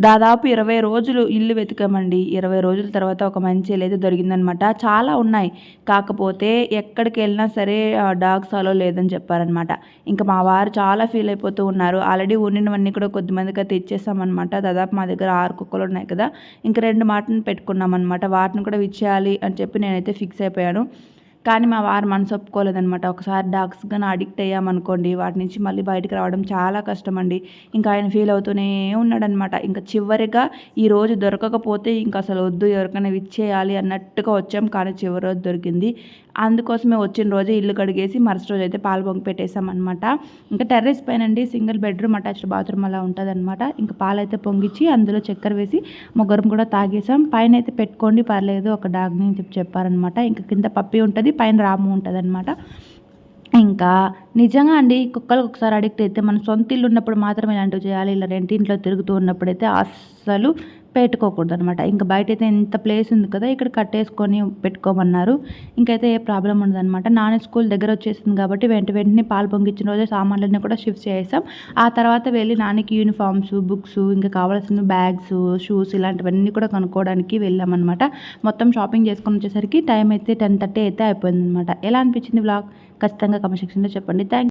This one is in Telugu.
దాదాపు 20 రోజులు ఇల్లు వెతికామండి. 20 రోజుల తర్వాత ఒక మంచి ఇల్లయితే దొరికిందనమాట. చాలా ఉన్నాయి. కాకపోతే ఎక్కడికెళ్ళినా సరే డాగ్స్ అలో లేదని చెప్పారనమాట. ఇంక మా వారు చాలా ఫీల్ అయిపోతూ ఉన్నారు. ఆల్రెడీ ఉన్నినవన్నీ కూడా కొద్దిమందికైతే ఇచ్చేసామనమాట. దాదాపు మా దగ్గర 6 కుక్కలున్నాయి కదా! ఇంక 2 మాటను పెట్టుకున్నామనమాట. వాటిని కూడా ఇచ్చేయాలి అని చెప్పి నేనైతే ఫిక్స్ అయిపోయాను. కానీ మా వారు మనసు ఒప్పుకోలేదనమాట. ఒకసారి డాగ్స్ గాని అడిక్ట్ అయ్యామనుకోండి, వాటి నుంచి మళ్ళీ బయటికి రావడం చాలా కష్టమండి. ఇంకా ఆయన ఫీల్ అవుతూనే ఉన్నాడనమాట. ఇంక చివరిగా ఈరోజు దొరకకపోతే ఇంక అసలు వద్దు, ఎవరికైనా ఇచ్చేయాలి అన్నట్టుగా వచ్చాం. కానీ చివరి రోజు దొరికింది. అందుకోసమే వచ్చిన రోజు ఇల్లు కడిగేసి మరుసటి రోజు అయితే పాలు పొంగి పెట్టేసామనమాట. ఇంకా టెర్రస్ పైనండి సింగిల్ బెడ్రూమ్ అటాచ్డ్ బాత్రూమ్ అలా ఉంటుందన్నమాట. ఇంకా పాలైతే పొంగిచ్చి అందులో చక్కెర వేసి ముగ్గురం కూడా తాగేసాం. పైన అయితే పెట్టుకోండి పర్లేదు ఒక డాగ్ని అని చెప్పారనమాట. ఇంకా కింద పప్పి ఉంటుంది, పైన రాము ఉంటుందన్నమాట. ఇంకా నిజంగా అండి కుక్కలకు ఒకసారి అడిక్ట్ అయితే మన సొంత ఇల్లు ఉన్నప్పుడు మాత్రం ఇలాంటివి చేయాలి. ఇలా రెంటింట్లో తిరుగుతూ ఉన్నప్పుడైతే అస్సలు పెట్టుకోకూడదనమాట. ఇంకా బయటైతే ఎంత ప్లేస్ ఉంది కదా, ఇక్కడ కట్టేసుకొని పెట్టుకోమన్నారు. ఇంకైతే ఏ ప్రాబ్లం ఉండదనమాట. నాన్న స్కూల్ దగ్గర వచ్చేసింది కాబట్టి వెంటనే పాలు పొంగిచ్చిన రోజే సామాన్లన్నీ కూడా షిఫ్ట్ చేసాం. ఆ తర్వాత వెళ్ళి నాన్నకి యూనిఫామ్స్, బుక్స్, ఇంకా కావాల్సిన బ్యాగ్స్, షూస్ ఇలాంటివన్నీ కూడా కొనుక్కోవడానికి వెళ్ళామన్నమాట. మొత్తం షాపింగ్ చేసుకొని వచ్చేసరికి టైం అయితే 10:30 అయితే అయిపోయిందనమాట. ఎలా అనిపించింది వ్లాగ్ ఖచ్చితంగా కామెంట్ సెక్షన్లో చెప్పండి. థ్యాంక్